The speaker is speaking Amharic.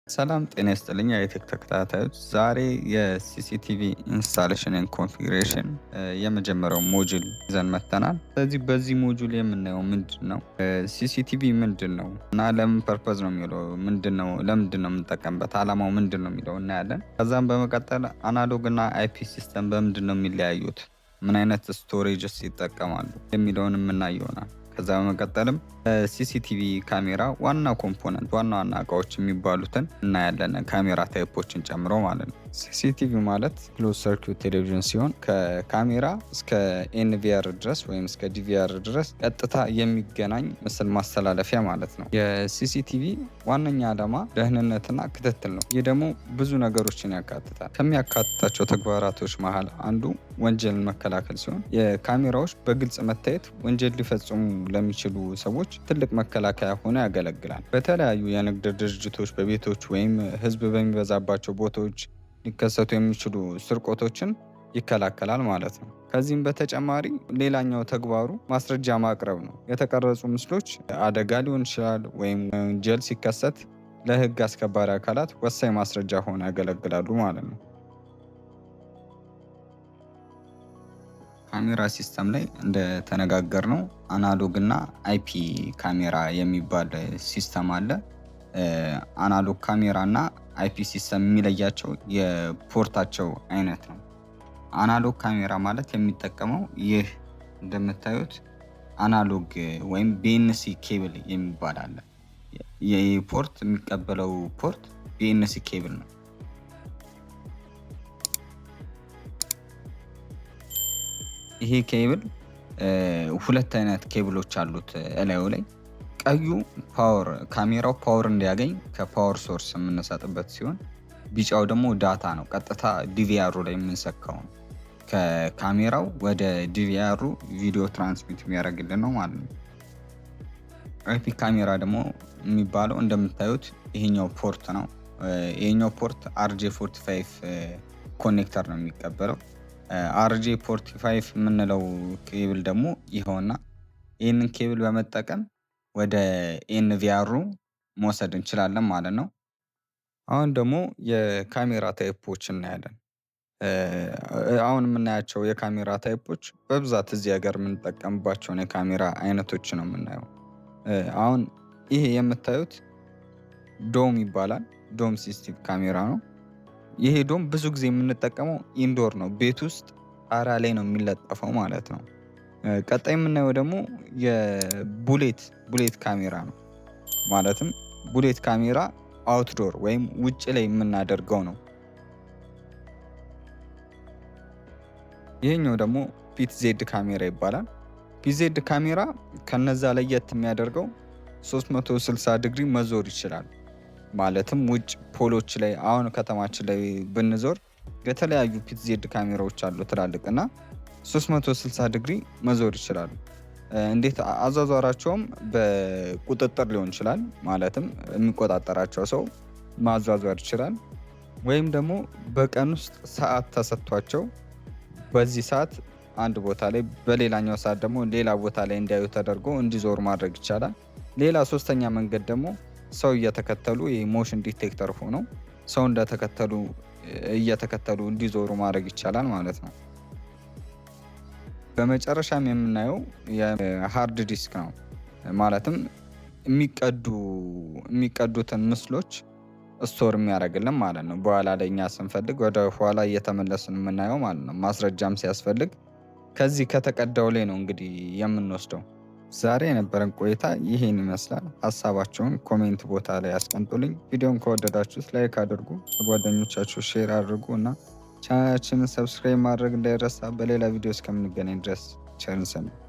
ሰላም ጤና ይስጥልኝ የቴክ ተከታታዮች። ዛሬ የሲሲቲቪ ኢንስታሌሽን ኤንድ ኮንፊግሬሽን የመጀመሪያው ሞጁል ይዘን መጥተናል። ስለዚህ በዚህ ሞጁል የምናየው ምንድን ነው፣ ሲሲቲቪ ምንድን ነው እና ለምን ፐርፐዝ ነው የሚለው ምንድን ነው፣ ለምንድን ነው የምንጠቀምበት፣ አላማው ምንድን ነው የሚለው እናያለን። ከዛም በመቀጠል አናሎግ እና አይፒ ሲስተም በምንድን ነው የሚለያዩት፣ ምን አይነት ስቶሬጅስ ይጠቀማሉ የሚለውን የምናይ ይሆናል። ከዛ በመቀጠልም ሲሲቲቪ ካሜራ ዋና ኮምፖነንት ዋና እቃዎች የሚባሉትን እናያለን፣ ካሜራ ታይፖችን ጨምሮ ማለት ነው። ሲሲቲቪ ማለት ክሎዝ ሰርኪዩት ቴሌቪዥን ሲሆን ከካሜራ እስከ ኤንቪአር ድረስ ወይም እስከ ዲቪአር ድረስ ቀጥታ የሚገናኝ ምስል ማስተላለፊያ ማለት ነው። የሲሲቲቪ ዋነኛ ዓላማ ደህንነትና ክትትል ነው። ይህ ደግሞ ብዙ ነገሮችን ያካትታል። ከሚያካትታቸው ተግባራቶች መሀል አንዱ ወንጀልን መከላከል ሲሆን የካሜራዎች በግልጽ መታየት ወንጀል ሊፈጽሙ ለሚችሉ ሰዎች ትልቅ መከላከያ ሆኖ ያገለግላል። በተለያዩ የንግድ ድርጅቶች፣ በቤቶች ወይም ህዝብ በሚበዛባቸው ቦታዎች ሊከሰቱ የሚችሉ ስርቆቶችን ይከላከላል ማለት ነው። ከዚህም በተጨማሪ ሌላኛው ተግባሩ ማስረጃ ማቅረብ ነው። የተቀረጹ ምስሎች አደጋ ሊሆን ይችላል ወይም ወንጀል ሲከሰት ለህግ አስከባሪ አካላት ወሳኝ ማስረጃ ሆኖ ያገለግላሉ ማለት ነው። ካሜራ ሲስተም ላይ እንደተነጋገር ነው አናሎግ እና አይፒ ካሜራ የሚባል ሲስተም አለ። አናሎግ ካሜራ እና አይፒ ሲስተም የሚለያቸው የፖርታቸው አይነት ነው። አናሎግ ካሜራ ማለት የሚጠቀመው ይህ እንደምታዩት አናሎግ ወይም ቢኤንሲ ኬብል የሚባል አለ። ይህ ፖርት የሚቀበለው ፖርት ቢኤንሲ ኬብል ነው። ይሄ ኬብል ሁለት አይነት ኬብሎች አሉት እላዩ ላይ። ቀዩ ፓወር ካሜራው ፓወር እንዲያገኝ ከፓወር ሶርስ የምንሰጥበት ሲሆን ቢጫው ደግሞ ዳታ ነው፣ ቀጥታ ዲቪአሩ ላይ የምንሰካው ነው። ከካሜራው ወደ ዲቪአሩ ቪዲዮ ትራንስሚት የሚያደርግልን ነው ማለት ነው። አይፒ ካሜራ ደግሞ የሚባለው እንደምታዩት ይሄኛው ፖርት ነው። ይሄኛው ፖርት RJ45 ኮኔክተር ነው የሚቀበለው። RJ45 የምንለው ኬብል ደግሞ ይኸውና፣ ይህንን ኬብል በመጠቀም ወደ ኤንቪአሩ መውሰድ እንችላለን ማለት ነው። አሁን ደግሞ የካሜራ ታይፖች እናያለን። አሁን የምናያቸው የካሜራ ታይፖች በብዛት እዚህ ሀገር የምንጠቀምባቸውን የካሜራ አይነቶች ነው የምናየው። አሁን ይሄ የምታዩት ዶም ይባላል። ዶም ሲሲቲቪ ካሜራ ነው። ይሄ ዶም ብዙ ጊዜ የምንጠቀመው ኢንዶር ነው፣ ቤት ውስጥ ጣራ ላይ ነው የሚለጠፈው ማለት ነው። ቀጣይ የምናየው ደግሞ የቡሌት ካሜራ ነው። ማለትም ቡሌት ካሜራ አውትዶር ወይም ውጭ ላይ የምናደርገው ነው። ይሄኛው ደግሞ ፒትዜድ ካሜራ ይባላል። ፒትዜድ ካሜራ ከነዛ ለየት የሚያደርገው 360 ዲግሪ መዞር ይችላል። ማለትም ውጭ ፖሎች ላይ አሁን ከተማችን ላይ ብንዞር የተለያዩ ፒትዜድ ካሜራዎች አሉ ትላልቅና 360 ዲግሪ መዞር ይችላሉ። እንዴት አዟዟራቸውም በቁጥጥር ሊሆን ይችላል። ማለትም የሚቆጣጠራቸው ሰው ማዟዟር ይችላል። ወይም ደግሞ በቀን ውስጥ ሰዓት ተሰጥቷቸው በዚህ ሰዓት አንድ ቦታ ላይ በሌላኛው ሰዓት ደግሞ ሌላ ቦታ ላይ እንዲያዩ ተደርጎ እንዲዞሩ ማድረግ ይቻላል። ሌላ ሶስተኛ መንገድ ደግሞ ሰው እየተከተሉ የሞሽን ዲቴክተር ሆነው ሰው እየተከተሉ እንዲዞሩ ማድረግ ይቻላል ማለት ነው። በመጨረሻም የምናየው የሃርድ ዲስክ ነው። ማለትም የሚቀዱትን ምስሎች ስቶር የሚያደርግልን ማለት ነው። በኋላ ላይ እኛ ስንፈልግ ወደ ኋላ እየተመለስን የምናየው ማለት ነው። ማስረጃም ሲያስፈልግ ከዚህ ከተቀዳው ላይ ነው እንግዲህ የምንወስደው። ዛሬ የነበረን ቆይታ ይሄን ይመስላል። ሀሳባቸውን ኮሜንት ቦታ ላይ ያስቀምጡልኝ። ቪዲዮን ከወደዳችሁት ላይክ አድርጉ፣ ጓደኞቻችሁ ሼር አድርጉ እና ቻናላችንን ሰብስክራይብ ማድረግ እንዳይረሳ። በሌላ ቪዲዮ እስከምንገናኝ ድረስ ቸር እንሰንብት።